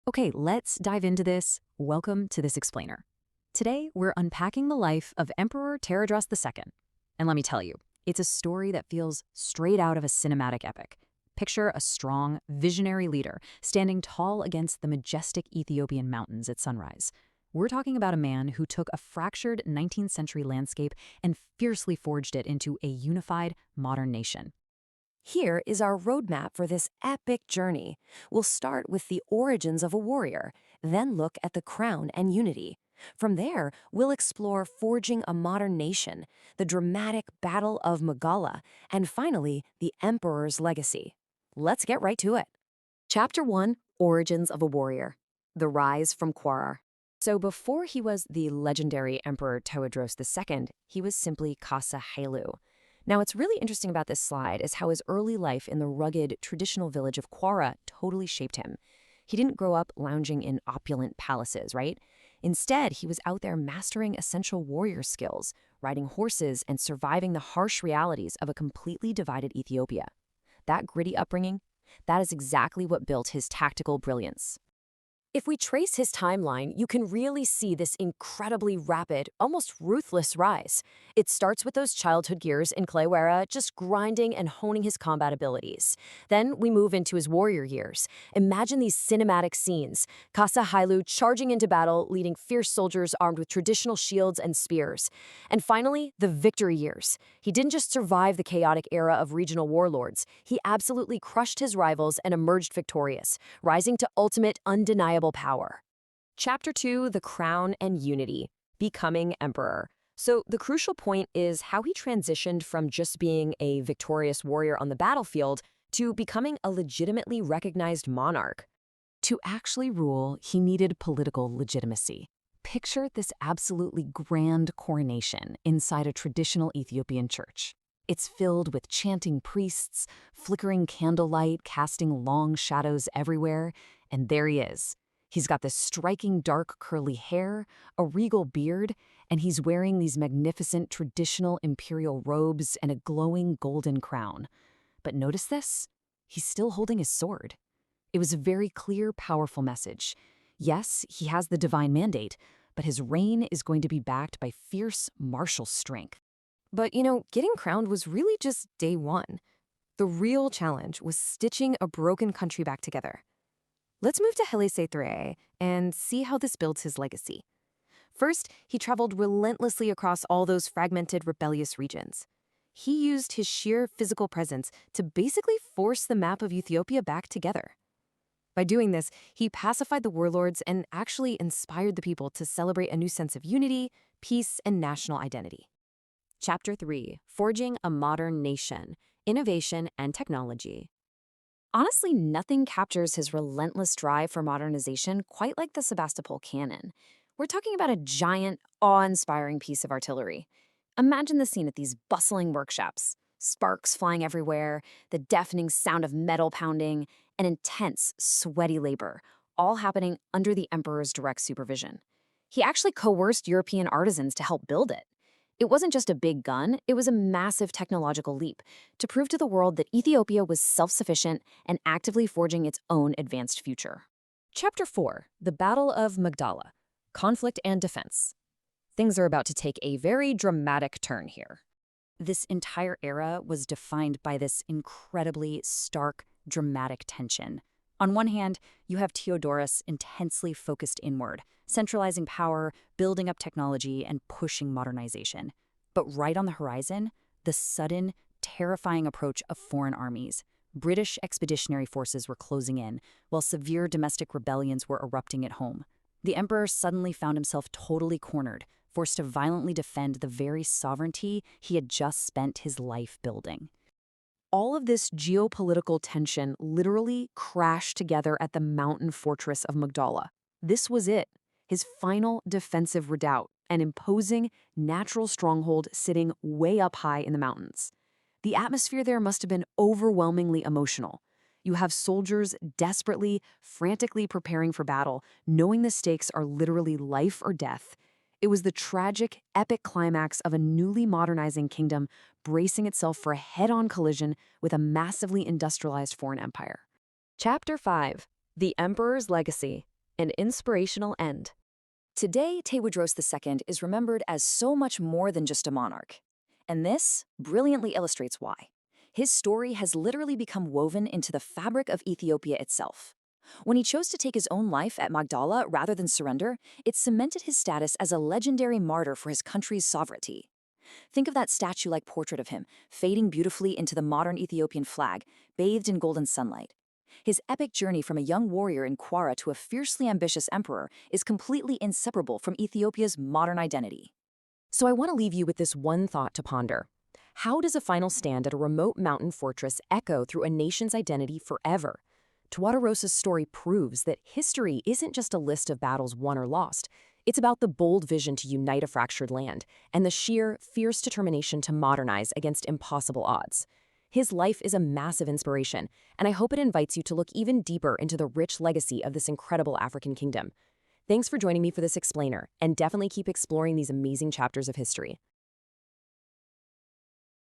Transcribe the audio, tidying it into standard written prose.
Okay, let's dive into this. Welcome to This Explainer. Today, we're unpacking the life of Emperor Tewodros II. And let me tell you, it's a story that feels straight out of a cinematic epic. Picture a strong, visionary leader standing tall against the majestic Ethiopian mountains at sunrise. We're talking about a man who took a fractured 19th century landscape and fiercely forged it into a unified, modern nation. Here is our roadmap for this epic journey. We'll start with the origins of a warrior, then look at the crown and unity. From there, we'll explore forging a modern nation, the dramatic Battle of Magdala, and finally, the emperor's legacy. Let's get right to it. Chapter 1, Origins of a Warrior. The Rise from Quara. So before he was the legendary Emperor Tewodros II, he was simply Kassa Hailu. Now, what's really interesting about this slide is how his early life in the rugged, traditional village of Quara totally shaped him. He didn't grow up lounging in opulent palaces, right? Instead, he was out there mastering essential warrior skills, riding horses and surviving the harsh realities of a completely divided Ethiopia. That gritty upbringing, that is exactly what built his tactical brilliance. If we trace his timeline, you can really see this incredibly rapid, almost ruthless rise. It starts with those childhood years in Klewera, just grinding and honing his combat abilities. Then we move into his warrior years. Imagine these cinematic scenes. Kassa Hailu charging into battle, leading fierce soldiers armed with traditional shields and spears. And finally, the victory years. He didn't just survive the chaotic era of regional warlords. He absolutely crushed his rivals and emerged victorious, rising to ultimate, undeniable power. Chapter 2, The Crown and Unity, Becoming Emperor. So the crucial point is how he transitioned from just being a victorious warrior on the battlefield to becoming a legitimately recognized monarch. To actually rule, he needed political legitimacy. Picture this absolutely grand coronation inside a traditional Ethiopian church. It's filled with chanting priests, flickering candlelight casting long shadows everywhere, and there he is. He's got this striking dark curly hair, a regal beard, and he's wearing these magnificent traditional imperial robes and a glowing golden crown. But notice this? He's still holding his sword. It was a very clear, powerful message. Yes, he has the divine mandate, but his reign is going to be backed by fierce martial strength. But getting crowned was really just day one. The real challenge was stitching a broken country back together. Let's move to Haile Selassie and see how this builds his legacy. First, he traveled relentlessly across all those fragmented, rebellious regions. He used his sheer physical presence to basically force the map of Ethiopia back together. By doing this, he pacified the warlords and actually inspired the people to celebrate a new sense of unity, peace, and national identity. Chapter 3, Forging a Modern Nation, Innovation and Technology. Honestly, nothing captures his relentless drive for modernization quite like the Sebastopol cannon. We're talking about a giant, awe-inspiring piece of artillery. Imagine the scene at these bustling workshops. Sparks flying everywhere, the deafening sound of metal pounding, and intense, sweaty labor, all happening under the emperor's direct supervision. He actually coerced European artisans to help build it. It wasn't just a big gun, it was a massive technological leap to prove to the world that Ethiopia was self-sufficient and actively forging its own advanced future. Chapter 4, The Battle of Magdala, Conflict and Defense. Things are about to take a very dramatic turn here. This entire era was defined by this incredibly stark, dramatic tension. On one hand, you have Tewodros intensely focused inward, centralizing power, building up technology, and pushing modernization. But right on the horizon, the sudden, terrifying approach of foreign armies. British expeditionary forces were closing in, while severe domestic rebellions were erupting at home. The emperor suddenly found himself totally cornered, forced to violently defend the very sovereignty he had just spent his life building. All of this geopolitical tension literally crashed together at the mountain fortress of Magdala. This was it, his final defensive redoubt, an imposing, natural stronghold sitting way up high in the mountains. The atmosphere there must have been overwhelmingly emotional. You have soldiers desperately, frantically preparing for battle, knowing the stakes are literally life or death. It was the tragic, epic climax of a newly modernizing kingdom bracing itself for a head-on collision with a massively industrialized foreign empire. Chapter 5, The Emperor's Legacy, and inspirational end. Today, Tewodros II is remembered as so much more than just a monarch. And this brilliantly illustrates why. His story has literally become woven into the fabric of Ethiopia itself. When he chose to take his own life at Magdala rather than surrender, it cemented his status as a legendary martyr for his country's sovereignty. Think of that statue-like portrait of him, fading beautifully into the modern Ethiopian flag, bathed in golden sunlight. His epic journey from a young warrior in Kwara to a fiercely ambitious emperor is completely inseparable from Ethiopia's modern identity. So I want to leave you with this one thought to ponder. How does a final stand at a remote mountain fortress echo through a nation's identity forever? Tewodros' story proves that history isn't just a list of battles won or lost. It's about the bold vision to unite a fractured land and the sheer, fierce determination to modernize against impossible odds. His life is a massive inspiration, and I hope it invites you to look even deeper into the rich legacy of this incredible African kingdom. Thanks for joining me for this explainer, and definitely keep exploring these amazing chapters of history.